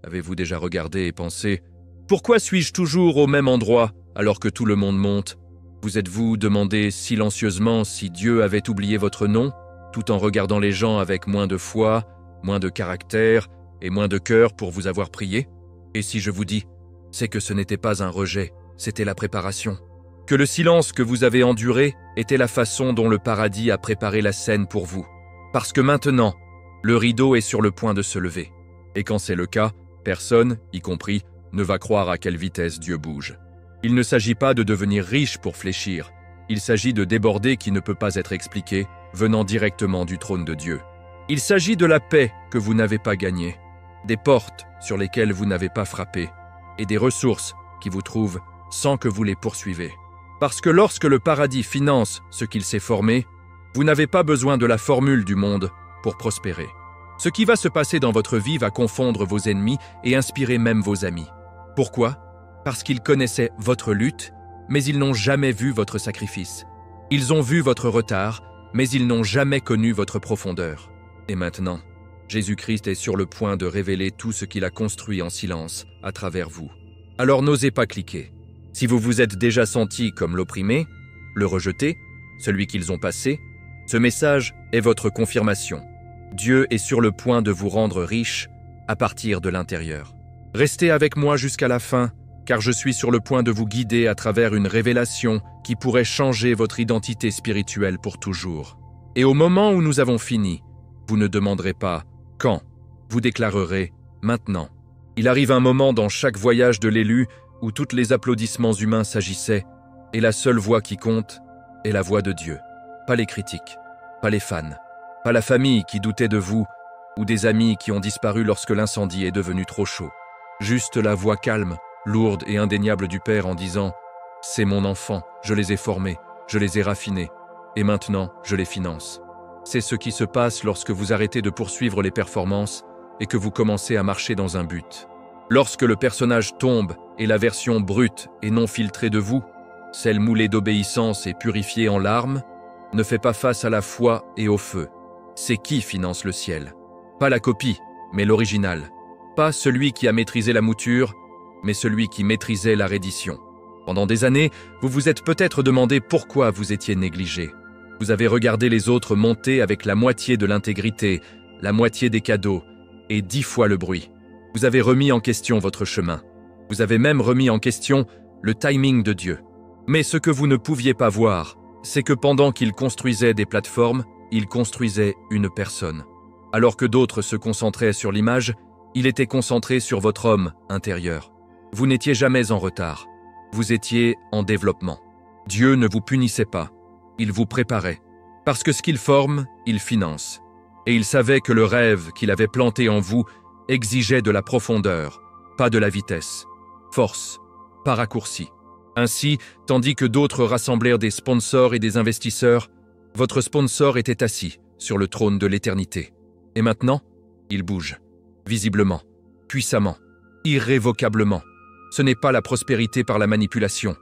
Avez-vous déjà regardé et pensé « Pourquoi suis-je toujours au même endroit alors que tout le monde monte ?» Vous êtes-vous demandé silencieusement si Dieu avait oublié votre nom, tout en regardant les gens avec moins de foi, moins de caractère et moins de cœur pour vous avoir prié? Et si je vous dis, c'est que ce n'était pas un rejet, c'était la préparation. Que le silence que vous avez enduré était la façon dont le paradis a préparé la scène pour vous. Parce que maintenant, le rideau est sur le point de se lever. Et quand c'est le cas, personne, y compris, ne va croire à quelle vitesse Dieu bouge. Il ne s'agit pas de devenir riche pour fléchir. Il s'agit de déborder qui ne peut pas être expliqué, venant directement du trône de Dieu. Il s'agit de la paix que vous n'avez pas gagnée, des portes sur lesquelles vous n'avez pas frappé, et des ressources qui vous trouvent sans que vous les poursuivez. Parce que lorsque le paradis finance ce qu'il s'est formé, vous n'avez pas besoin de la formule du monde pour prospérer. Ce qui va se passer dans votre vie va confondre vos ennemis et inspirer même vos amis. Pourquoi ? Parce qu'ils connaissaient votre lutte, mais ils n'ont jamais vu votre sacrifice. Ils ont vu votre retard, mais ils n'ont jamais connu votre profondeur. Et maintenant, Jésus-Christ est sur le point de révéler tout ce qu'il a construit en silence à travers vous. Alors n'osez pas cliquer. Si vous vous êtes déjà senti comme l'opprimé, le rejeté, celui qu'ils ont passé, ce message est votre confirmation. Dieu est sur le point de vous rendre riche à partir de l'intérieur. Restez avec moi jusqu'à la fin, car je suis sur le point de vous guider à travers une révélation qui pourrait changer votre identité spirituelle pour toujours. Et au moment où nous avons fini, vous ne demanderez pas « quand ?» Vous déclarerez « maintenant ». Il arrive un moment dans chaque voyage de l'élu où tous les applaudissements humains s'agissaient, et la seule voix qui compte est la voix de Dieu. Pas les critiques, pas les fans, pas la famille qui doutait de vous, ou des amis qui ont disparu lorsque l'incendie est devenu trop chaud. Juste la voix calme, lourde et indéniable du Père en disant « C'est mon enfant, je les ai formés, je les ai raffinés, et maintenant je les finance. » C'est ce qui se passe lorsque vous arrêtez de poursuivre les performances et que vous commencez à marcher dans un but. Lorsque le personnage tombe et la version brute et non filtrée de vous, celle moulée d'obéissance et purifiée en larmes, ne fait pas face à la foi et au feu. C'est qui finance le ciel? Pas la copie, mais l'original. Pas celui qui a maîtrisé la mouture, mais celui qui maîtrisait la reddition. Pendant des années, vous vous êtes peut-être demandé pourquoi vous étiez négligé. Vous avez regardé les autres monter avec la moitié de l'intégrité, la moitié des cadeaux, et 10 fois le bruit. Vous avez remis en question votre chemin. Vous avez même remis en question le timing de Dieu. Mais ce que vous ne pouviez pas voir, c'est que pendant qu'il construisait des plateformes, il construisait une personne. Alors que d'autres se concentraient sur l'image, il était concentré sur votre homme intérieur. Vous n'étiez jamais en retard. Vous étiez en développement. Dieu ne vous punissait pas. Il vous préparait. Parce que ce qu'il forme, il finance. Et il savait que le rêve qu'il avait planté en vous exigeait de la profondeur, pas de la vitesse. Force, pas raccourci. Ainsi, tandis que d'autres rassemblèrent des sponsors et des investisseurs, votre sponsor était assis sur le trône de l'éternité. Et maintenant, il bouge. Visiblement, puissamment, irrévocablement. Ce n'est pas la prospérité par la manipulation,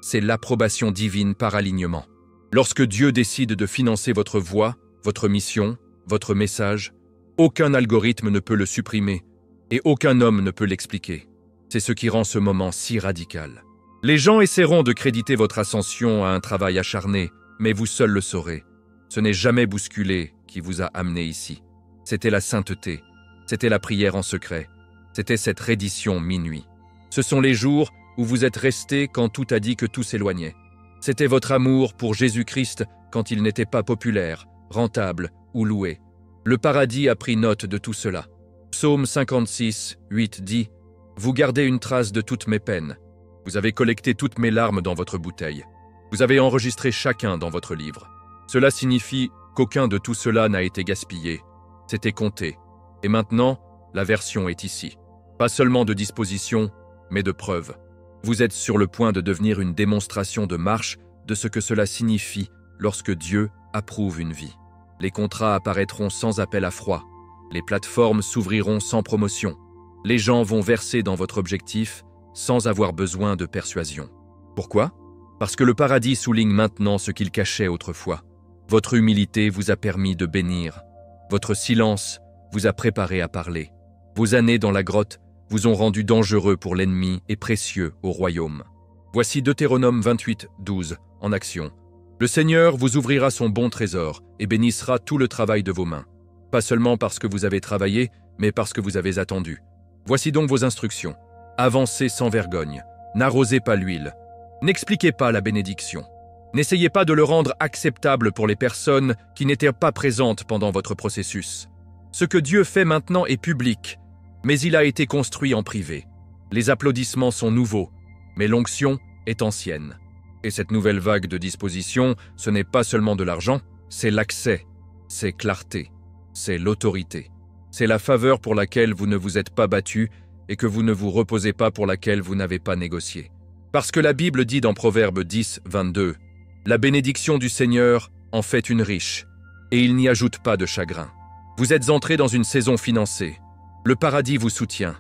c'est l'approbation divine par alignement. Lorsque Dieu décide de financer votre voie, votre mission, votre message, aucun algorithme ne peut le supprimer et aucun homme ne peut l'expliquer. C'est ce qui rend ce moment si radical. Les gens essaieront de créditer votre ascension à un travail acharné, mais vous seul le saurez. Ce n'est jamais bousculé qui vous a amené ici. C'était la sainteté, c'était la prière en secret, c'était cette reddition minuit. Ce sont les jours où vous êtes resté quand tout a dit que tout s'éloignait. C'était votre amour pour Jésus-Christ quand il n'était pas populaire, rentable ou loué. Le paradis a pris note de tout cela. Psaume 56, 8 dit « Vous gardez une trace de toutes mes peines. Vous avez collecté toutes mes larmes dans votre bouteille. Vous avez enregistré chacun dans votre livre. Cela signifie qu'aucun de tout cela n'a été gaspillé. C'était compté. Et maintenant, la version est ici. Pas seulement de disposition, mais de preuve. Vous êtes sur le point de devenir une démonstration de marche de ce que cela signifie lorsque Dieu approuve une vie. Les contrats apparaîtront sans appel à froid. Les plateformes s'ouvriront sans promotion. Les gens vont verser dans votre objectif sans avoir besoin de persuasion. Pourquoi ? Parce que le paradis souligne maintenant ce qu'il cachait autrefois. Votre humilité vous a permis de bénir. Votre silence vous a préparé à parler. Vos années dans la grotte vous ont rendu dangereux pour l'ennemi et précieux au royaume. Voici Deutéronome 28, 12, en action. Le Seigneur vous ouvrira son bon trésor et bénissera tout le travail de vos mains. Pas seulement parce que vous avez travaillé, mais parce que vous avez attendu. Voici donc vos instructions. Avancez sans vergogne. N'arrosez pas l'huile. N'expliquez pas la bénédiction. N'essayez pas de le rendre acceptable pour les personnes qui n'étaient pas présentes pendant votre processus. Ce que Dieu fait maintenant est public, mais il a été construit en privé. Les applaudissements sont nouveaux, mais l'onction est ancienne. Et cette nouvelle vague de disposition, ce n'est pas seulement de l'argent, c'est l'accès, c'est clarté, c'est l'autorité. C'est la faveur pour laquelle vous ne vous êtes pas battu et que vous ne vous reposez pas pour laquelle vous n'avez pas négocié. Parce que la Bible dit dans Proverbe 10, 22, « La bénédiction du Seigneur en fait une riche, et il n'y ajoute pas de chagrin. » Vous êtes entré dans une saison financée. Le paradis vous soutient.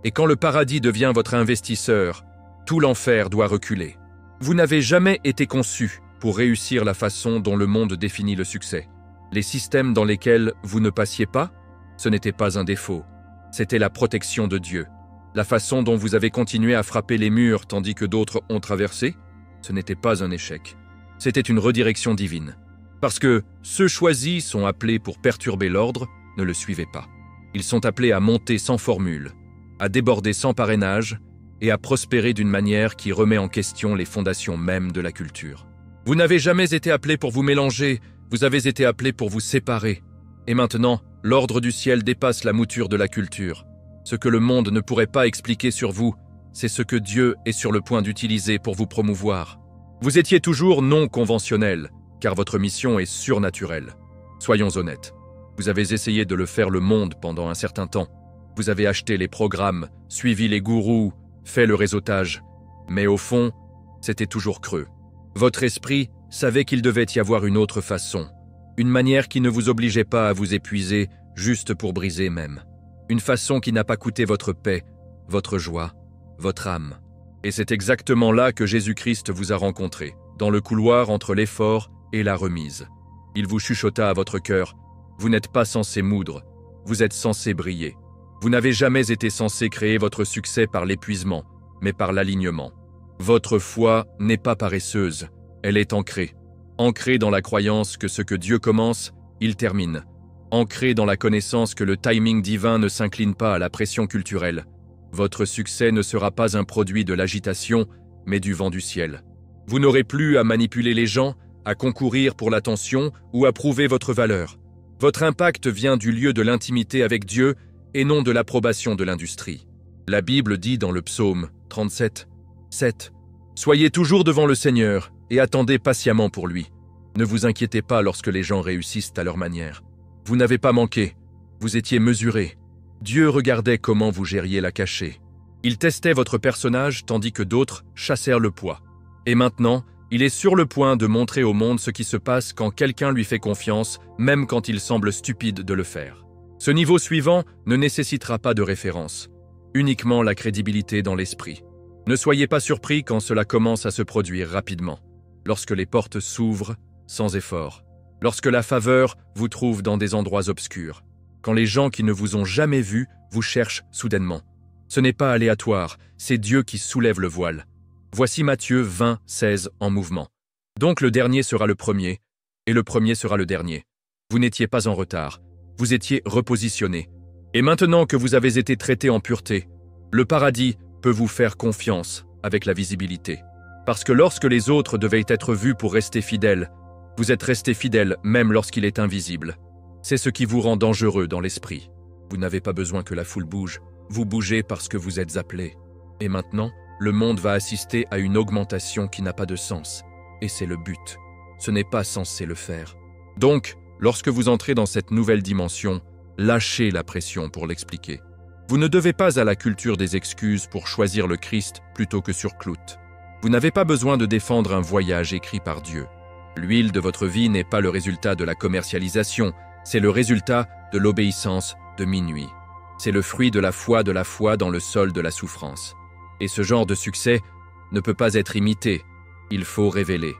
Et quand le paradis devient votre investisseur, tout l'enfer doit reculer. Vous n'avez jamais été conçu pour réussir la façon dont le monde définit le succès. Les systèmes dans lesquels vous ne passiez pas, ce n'était pas un défaut. C'était la protection de Dieu. La façon dont vous avez continué à frapper les murs tandis que d'autres ont traversé, ce n'était pas un échec. C'était une redirection divine. Parce que ceux choisis sont appelés pour perturber l'ordre, ne le suivez pas. Ils sont appelés à monter sans formule, à déborder sans parrainage et à prospérer d'une manière qui remet en question les fondations mêmes de la culture. Vous n'avez jamais été appelés pour vous mélanger, vous avez été appelés pour vous séparer. Et maintenant, l'ordre du ciel dépasse la mouture de la culture. Ce que le monde ne pourrait pas expliquer sur vous, c'est ce que Dieu est sur le point d'utiliser pour vous promouvoir. Vous étiez toujours non conventionnel, car votre mission est surnaturelle. Soyons honnêtes. Vous avez essayé de le faire le monde pendant un certain temps. Vous avez acheté les programmes, suivi les gourous, fait le réseautage. Mais au fond, c'était toujours creux. Votre esprit savait qu'il devait y avoir une autre façon. Une manière qui ne vous obligeait pas à vous épuiser, juste pour briser même. Une façon qui n'a pas coûté votre paix, votre joie, votre âme. Et c'est exactement là que Jésus-Christ vous a rencontré, dans le couloir entre l'effort et la remise. Il vous chuchota à votre cœur. Vous n'êtes pas censé moudre, vous êtes censé briller. Vous n'avez jamais été censé créer votre succès par l'épuisement, mais par l'alignement. Votre foi n'est pas paresseuse, elle est ancrée. Ancrée dans la croyance que ce que Dieu commence, il termine. Ancrée dans la connaissance que le timing divin ne s'incline pas à la pression culturelle. Votre succès ne sera pas un produit de l'agitation, mais du vent du ciel. Vous n'aurez plus à manipuler les gens, à concourir pour l'attention ou à prouver votre valeur. Votre impact vient du lieu de l'intimité avec Dieu et non de l'approbation de l'industrie. La Bible dit dans le psaume 37, 7, « Soyez toujours devant le Seigneur et attendez patiemment pour lui. Ne vous inquiétez pas lorsque les gens réussissent à leur manière. Vous n'avez pas manqué, vous étiez mesuré. Dieu regardait comment vous gériez la cachée. Il testait votre personnage tandis que d'autres chassèrent le poids. Et maintenant, il est sur le point de montrer au monde ce qui se passe quand quelqu'un lui fait confiance, même quand il semble stupide de le faire. Ce niveau suivant ne nécessitera pas de référence, uniquement la crédibilité dans l'esprit. Ne soyez pas surpris quand cela commence à se produire rapidement, lorsque les portes s'ouvrent sans effort, lorsque la faveur vous trouve dans des endroits obscurs, quand les gens qui ne vous ont jamais vu vous cherchent soudainement. Ce n'est pas aléatoire, c'est Dieu qui soulève le voile. Voici Matthieu 20, 16 en mouvement. Donc le dernier sera le premier, et le premier sera le dernier. Vous n'étiez pas en retard, vous étiez repositionné. Et maintenant que vous avez été traité en pureté, le paradis peut vous faire confiance avec la visibilité. Parce que lorsque les autres devaient être vus pour rester fidèles, vous êtes resté fidèle même lorsqu'il est invisible. C'est ce qui vous rend dangereux dans l'esprit. Vous n'avez pas besoin que la foule bouge, vous bougez parce que vous êtes appelé. Et maintenant, le monde va assister à une augmentation qui n'a pas de sens. Et c'est le but. Ce n'est pas censé le faire. Donc, lorsque vous entrez dans cette nouvelle dimension, lâchez la pression pour l'expliquer. Vous ne devez pas à la culture des excuses pour choisir le Christ plutôt que sur Clout. Vous n'avez pas besoin de défendre un voyage écrit par Dieu. L'huile de votre vie n'est pas le résultat de la commercialisation, c'est le résultat de l'obéissance de minuit. C'est le fruit de la foi dans le sol de la souffrance. Et ce genre de succès ne peut pas être imité, il faut révéler.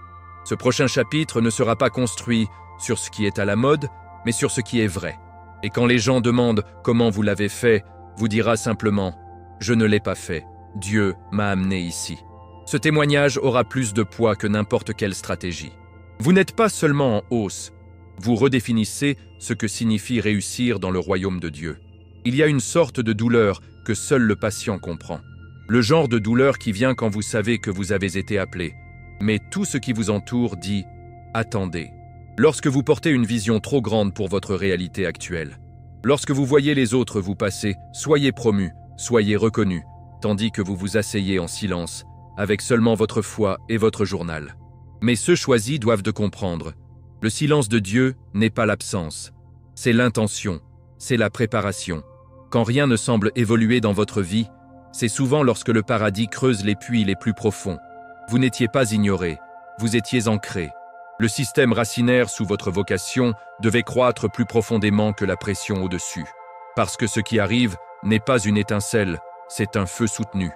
Ce prochain chapitre ne sera pas construit sur ce qui est à la mode, mais sur ce qui est vrai. Et quand les gens demandent comment vous l'avez fait, vous dira simplement « Je ne l'ai pas fait. Dieu m'a amené ici. Ce témoignage aura plus de poids que n'importe quelle stratégie. Vous n'êtes pas seulement en hausse, vous redéfinissez ce que signifie réussir dans le royaume de Dieu. Il y a une sorte de douleur que seul le patient comprend. Le genre de douleur qui vient quand vous savez que vous avez été appelé. Mais tout ce qui vous entoure dit « Attendez ». Lorsque vous portez une vision trop grande pour votre réalité actuelle. Lorsque vous voyez les autres vous passer, soyez promus, soyez reconnus, tandis que vous vous asseyez en silence, avec seulement votre foi et votre journal. Mais ceux choisis doivent de comprendre. Le silence de Dieu n'est pas l'absence. C'est l'intention, c'est la préparation. Quand rien ne semble évoluer dans votre vie, c'est souvent lorsque le paradis creuse les puits les plus profonds. Vous n'étiez pas ignoré, vous étiez ancré. Le système racinaire sous votre vocation devait croître plus profondément que la pression au-dessus. Parce que ce qui arrive n'est pas une étincelle, c'est un feu soutenu.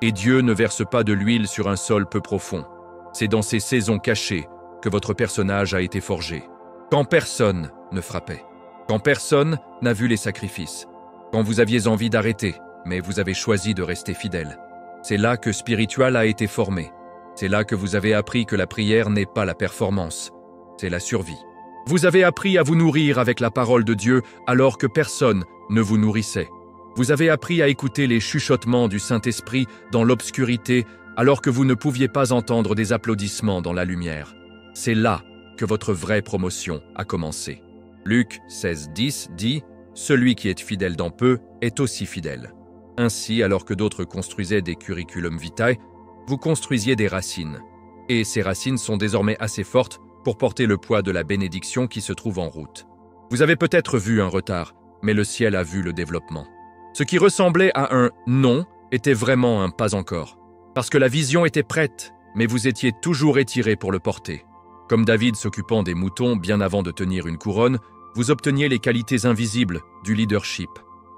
Et Dieu ne verse pas de l'huile sur un sol peu profond. C'est dans ces saisons cachées que votre personnage a été forgé. Quand personne ne frappait. Quand personne n'a vu les sacrifices. Quand vous aviez envie d'arrêter, mais vous avez choisi de rester fidèle. C'est là que Spiritual a été formé. C'est là que vous avez appris que la prière n'est pas la performance, c'est la survie. Vous avez appris à vous nourrir avec la parole de Dieu alors que personne ne vous nourrissait. Vous avez appris à écouter les chuchotements du Saint-Esprit dans l'obscurité alors que vous ne pouviez pas entendre des applaudissements dans la lumière. C'est là que votre vraie promotion a commencé. Luc 16:10 dit « Celui qui est fidèle dans peu est aussi fidèle ». Ainsi, alors que d'autres construisaient des curriculum vitae, vous construisiez des racines. Et ces racines sont désormais assez fortes pour porter le poids de la bénédiction qui se trouve en route. Vous avez peut-être vu un retard, mais le ciel a vu le développement. Ce qui ressemblait à un « non » était vraiment un « pas encore ». Parce que la vision était prête, mais vous étiez toujours étiré pour le porter. Comme David s'occupant des moutons bien avant de tenir une couronne, vous obteniez les qualités invisibles du leadership.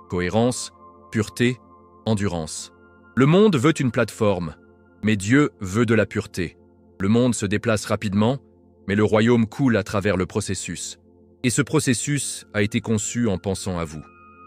Cohérence, pureté, endurance. Le monde veut une plateforme, mais Dieu veut de la pureté. Le monde se déplace rapidement, mais le royaume coule à travers le processus. Et ce processus a été conçu en pensant à vous.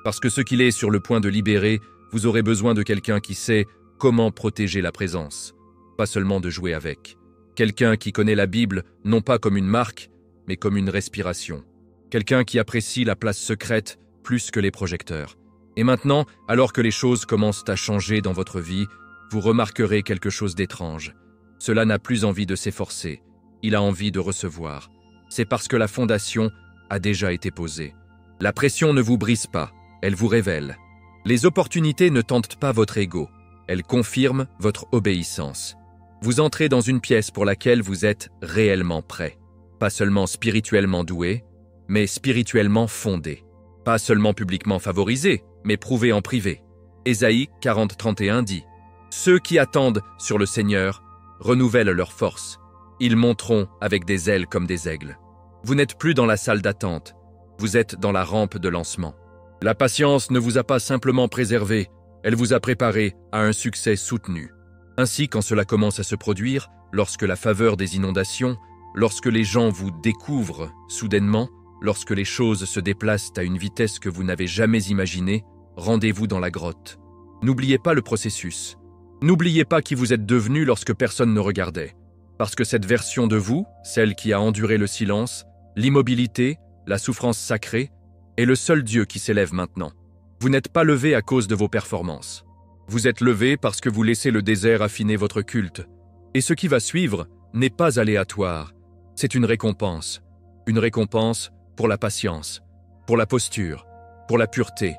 Parce que ce qu'il est sur le point de libérer, vous aurez besoin de quelqu'un qui sait comment protéger la présence, pas seulement de jouer avec. Quelqu'un qui connaît la Bible non pas comme une marque, mais comme une respiration. Quelqu'un qui apprécie la place secrète plus que les projecteurs. Et maintenant, alors que les choses commencent à changer dans votre vie, vous remarquerez quelque chose d'étrange. Cela n'a plus envie de s'efforcer, il a envie de recevoir. C'est parce que la fondation a déjà été posée. La pression ne vous brise pas, elle vous révèle. Les opportunités ne tentent pas votre ego, elles confirment votre obéissance. Vous entrez dans une pièce pour laquelle vous êtes réellement prêt. Pas seulement spirituellement doué, mais spirituellement fondé. Pas seulement publiquement favorisé, mais prouvé en privé. Ésaïe 40:31 dit « Ceux qui attendent sur le Seigneur renouvellent leur force. Ils monteront avec des ailes comme des aigles. » Vous n'êtes plus dans la salle d'attente, vous êtes dans la rampe de lancement. La patience ne vous a pas simplement préservé, elle vous a préparé à un succès soutenu. Ainsi, quand cela commence à se produire, lorsque la faveur des inondations, lorsque les gens vous découvrent soudainement, lorsque les choses se déplacent à une vitesse que vous n'avez jamais imaginée, rendez-vous dans la grotte. N'oubliez pas le processus. N'oubliez pas qui vous êtes devenu lorsque personne ne regardait. Parce que cette version de vous, celle qui a enduré le silence, l'immobilité, la souffrance sacrée, est le seul Dieu qui s'élève maintenant. Vous n'êtes pas levé à cause de vos performances. Vous êtes levé parce que vous laissez le désert affiner votre culte. Et ce qui va suivre n'est pas aléatoire. C'est une récompense. Une récompense pour la patience, pour la posture, pour la pureté,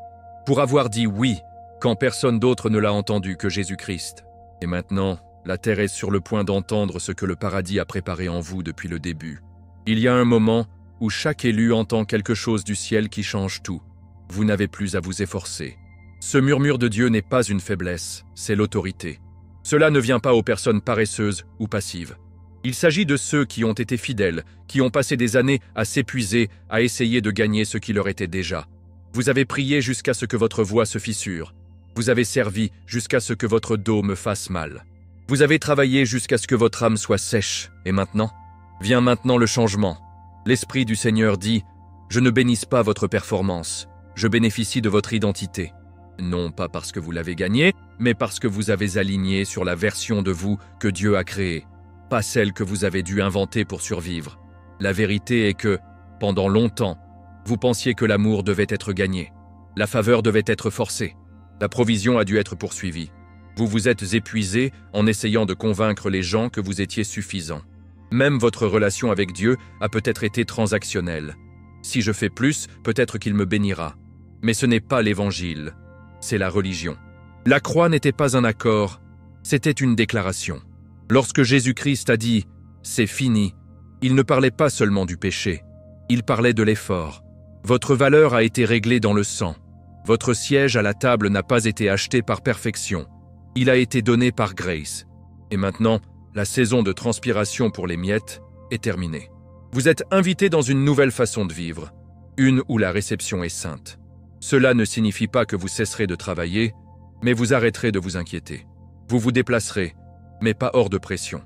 pour avoir dit oui quand personne d'autre ne l'a entendu que Jésus-Christ. Et maintenant, la terre est sur le point d'entendre ce que le paradis a préparé en vous depuis le début. Il y a un moment où chaque élu entend quelque chose du ciel qui change tout. Vous n'avez plus à vous efforcer. Ce murmure de Dieu n'est pas une faiblesse, c'est l'autorité. Cela ne vient pas aux personnes paresseuses ou passives. Il s'agit de ceux qui ont été fidèles, qui ont passé des années à s'épuiser, à essayer de gagner ce qui leur était déjà. Vous avez prié jusqu'à ce que votre voix se fissure. Vous avez servi jusqu'à ce que votre dos me fasse mal. Vous avez travaillé jusqu'à ce que votre âme soit sèche. Et maintenant? Vient maintenant le changement. L'Esprit du Seigneur dit « Je ne bénisse pas votre performance, je bénéficie de votre identité. » non pas parce que vous l'avez gagné, mais parce que vous avez aligné sur la version de vous que Dieu a créée, pas celle que vous avez dû inventer pour survivre. La vérité est que, pendant longtemps, vous pensiez que l'amour devait être gagné, la faveur devait être forcée, la provision a dû être poursuivie. Vous vous êtes épuisé en essayant de convaincre les gens que vous étiez suffisant. Même votre relation avec Dieu a peut-être été transactionnelle. Si je fais plus, peut-être qu'il me bénira. Mais ce n'est pas l'Évangile, c'est la religion. La croix n'était pas un accord, c'était une déclaration. Lorsque Jésus-Christ a dit « c'est fini », il ne parlait pas seulement du péché, il parlait de l'effort. Votre valeur a été réglée dans le sang. Votre siège à la table n'a pas été acheté par perfection. Il a été donné par grâce. Et maintenant, la saison de transpiration pour les miettes est terminée. Vous êtes invité dans une nouvelle façon de vivre, une où la réception est sainte. Cela ne signifie pas que vous cesserez de travailler, mais vous arrêterez de vous inquiéter. Vous vous déplacerez, mais pas hors de pression.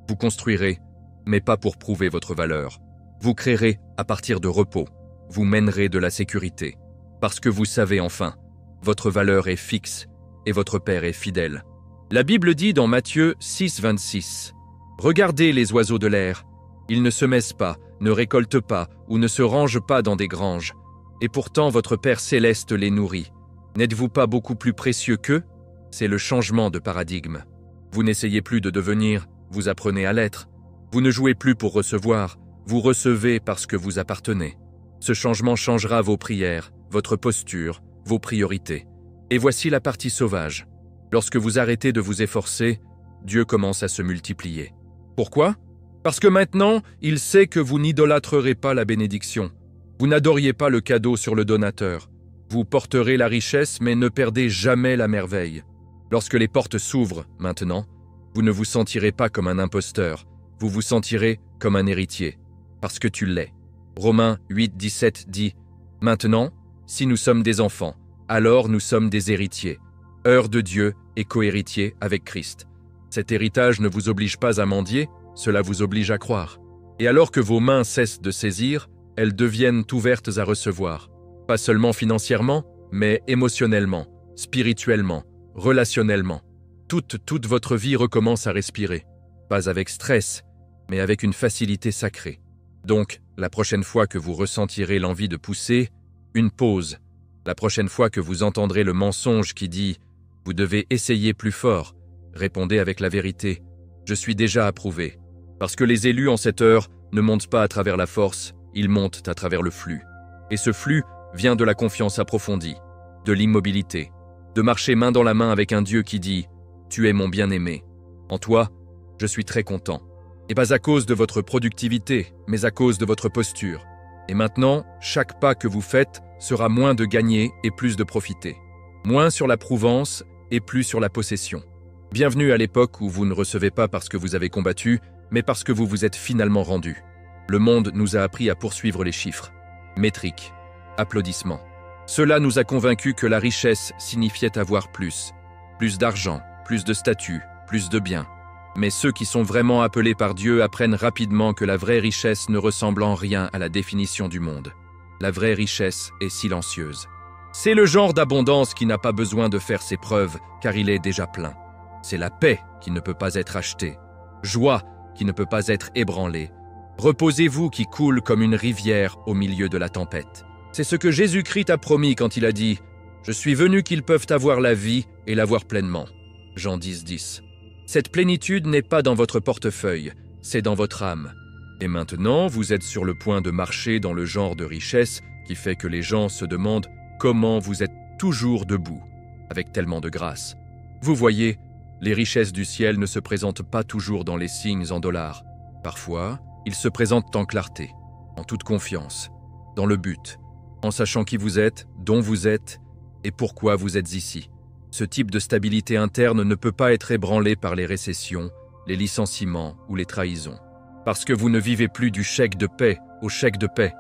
Vous construirez, mais pas pour prouver votre valeur. Vous créerez à partir de repos. Vous mènerez de la sécurité. Parce que vous savez enfin, votre valeur est fixe et votre Père est fidèle. La Bible dit dans Matthieu 6, 26, « Regardez les oiseaux de l'air. Ils ne semessent pas, ne récoltent pas ou ne se rangent pas dans des granges. Et pourtant votre Père céleste les nourrit. N'êtes-vous pas beaucoup plus précieux qu'eux ?» C'est le changement de paradigme. Vous n'essayez plus de devenir, vous apprenez à l'être. Vous ne jouez plus pour recevoir, vous recevez parce que vous appartenez. Ce changement changera vos prières, votre posture, vos priorités. Et voici la partie sauvage. Lorsque vous arrêtez de vous efforcer, Dieu commence à se multiplier. Pourquoi ? Parce que maintenant, il sait que vous n'idolâtrerez pas la bénédiction. Vous n'adoriez pas le cadeau sur le donateur. Vous porterez la richesse, mais ne perdez jamais la merveille. Lorsque les portes s'ouvrent, maintenant, vous ne vous sentirez pas comme un imposteur. Vous vous sentirez comme un héritier, parce que tu l'es. Romains 8, 17 dit « Maintenant, si nous sommes des enfants, alors nous sommes des héritiers, heirs de Dieu et co-héritiers avec Christ. Cet héritage ne vous oblige pas à mendier, cela vous oblige à croire. Et alors que vos mains cessent de saisir, elles deviennent ouvertes à recevoir. Pas seulement financièrement, mais émotionnellement, spirituellement, relationnellement. Toute votre vie recommence à respirer. Pas avec stress, mais avec une facilité sacrée. Donc, la prochaine fois que vous ressentirez l'envie de pousser, une pause. La prochaine fois que vous entendrez le mensonge qui dit « Vous devez essayer plus fort », répondez avec la vérité « Je suis déjà approuvé ». Parce que les élus en cette heure ne montent pas à travers la force, ils montent à travers le flux. Et ce flux vient de la confiance approfondie, de l'immobilité, de marcher main dans la main avec un Dieu qui dit « Tu es mon bien-aimé. En toi, je suis très content. » Et pas à cause de votre productivité, mais à cause de votre posture. Et maintenant, chaque pas que vous faites sera moins de gagner et plus de profiter. Moins sur la prouvance et plus sur la possession. Bienvenue à l'époque où vous ne recevez pas parce que vous avez combattu, mais parce que vous vous êtes finalement rendu. Le monde nous a appris à poursuivre les chiffres. Métriques, applaudissements. Cela nous a convaincus que la richesse signifiait avoir plus. Plus d'argent, plus de statut, plus de biens. Mais ceux qui sont vraiment appelés par Dieu apprennent rapidement que la vraie richesse ne ressemble en rien à la définition du monde. La vraie richesse est silencieuse. C'est le genre d'abondance qui n'a pas besoin de faire ses preuves, car il est déjà plein. C'est la paix qui ne peut pas être achetée, joie qui ne peut pas être ébranlée. Reposez-vous qui coule comme une rivière au milieu de la tempête. C'est ce que Jésus-Christ a promis quand il a dit « Je suis venu qu'ils peuvent avoir la vie et l'avoir pleinement ». Jean 10, 10. Cette plénitude n'est pas dans votre portefeuille, c'est dans votre âme. Et maintenant, vous êtes sur le point de marcher dans le genre de richesse qui fait que les gens se demandent comment vous êtes toujours debout, avec tellement de grâce. Vous voyez, les richesses du ciel ne se présentent pas toujours dans les signes en dollars. Parfois, ils se présentent en clarté, en toute confiance, dans le but, en sachant qui vous êtes, dont vous êtes et pourquoi vous êtes ici. Ce type de stabilité interne ne peut pas être ébranlé par les récessions, les licenciements ou les trahisons. Parce que vous ne vivez plus du chèque de paix au chèque de paix.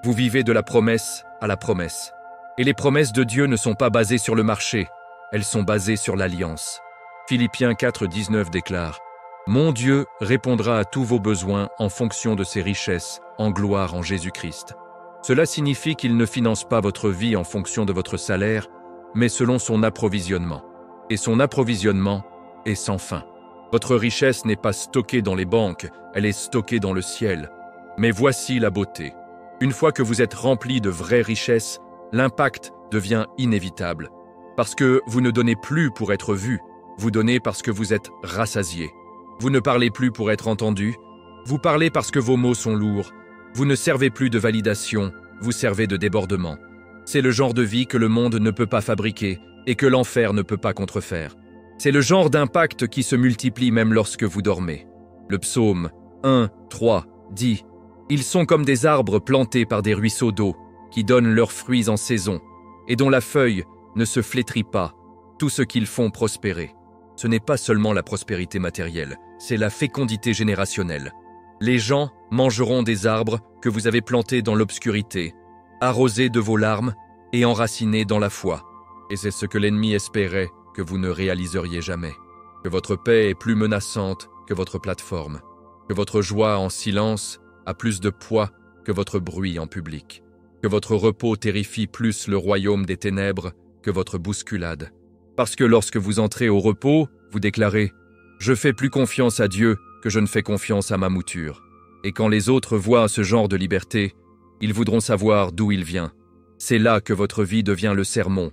Vous vivez de la promesse à la promesse. Et les promesses de Dieu ne sont pas basées sur le marché, elles sont basées sur l'alliance. Philippiens 4, 19 déclare « Mon Dieu répondra à tous vos besoins en fonction de ses richesses, en gloire en Jésus-Christ. » Cela signifie qu'il ne finance pas votre vie en fonction de votre salaire, mais selon son approvisionnement. Et son approvisionnement est sans fin. Votre richesse n'est pas stockée dans les banques, elle est stockée dans le ciel. Mais voici la beauté. Une fois que vous êtes rempli de vraies richesses, l'impact devient inévitable. Parce que vous ne donnez plus pour être vu, vous donnez parce que vous êtes rassasié. Vous ne parlez plus pour être entendu, vous parlez parce que vos mots sont lourds. Vous ne servez plus de validation, vous servez de débordement. C'est le genre de vie que le monde ne peut pas fabriquer et que l'enfer ne peut pas contrefaire. C'est le genre d'impact qui se multiplie même lorsque vous dormez. Le psaume 1, 3 dit « Ils sont comme des arbres plantés par des ruisseaux d'eau, qui donnent leurs fruits en saison, et dont la feuille ne se flétrit pas, tout ce qu'ils font prospérer. » Ce n'est pas seulement la prospérité matérielle, c'est la fécondité générationnelle. Les gens mangeront des arbres que vous avez plantés dans l'obscurité, arrosés de vos larmes et enracinés dans la foi. Et c'est ce que l'ennemi espérait que vous ne réaliseriez jamais. Que votre paix est plus menaçante que votre plateforme. Que votre joie en silence a plus de poids que votre bruit en public. Que votre repos terrifie plus le royaume des ténèbres que votre bousculade. Parce que lorsque vous entrez au repos, vous déclarez « Je fais plus confiance à Dieu que je ne fais confiance à ma mouture. » Et quand les autres voient ce genre de liberté, ils voudront savoir d'où il vient. C'est là que votre vie devient le sermon.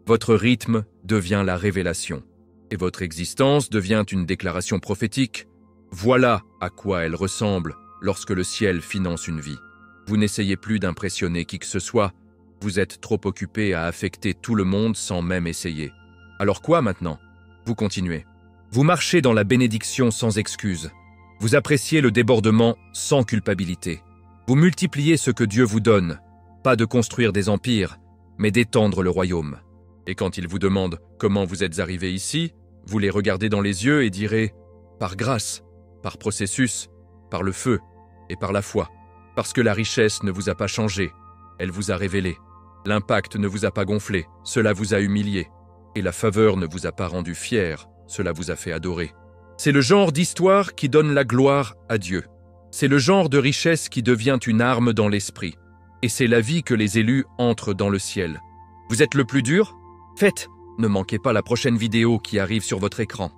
Votre rythme devient la révélation. Et votre existence devient une déclaration prophétique. Voilà à quoi elle ressemble lorsque le ciel finance une vie. Vous n'essayez plus d'impressionner qui que ce soit. Vous êtes trop occupé à affecter tout le monde sans même essayer. Alors quoi maintenant? Vous continuez. Vous marchez dans la bénédiction sans excuse. Vous appréciez le débordement sans culpabilité. Vous multipliez ce que Dieu vous donne, pas de construire des empires, mais d'étendre le royaume. Et quand ils vous demandent comment vous êtes arrivé ici, vous les regardez dans les yeux et direz « par grâce, par processus, par le feu et par la foi. Parce que la richesse ne vous a pas changé, elle vous a révélé. L'impact ne vous a pas gonflé, cela vous a humilié. Et la faveur ne vous a pas rendu fier, cela vous a fait adorer. C'est le genre d'histoire qui donne la gloire à Dieu. C'est le genre de richesse qui devient une arme dans l'esprit. Et c'est la vie que les élus entrent dans le ciel. Vous êtes le plus dur? Faites! Ne manquez pas la prochaine vidéo qui arrive sur votre écran.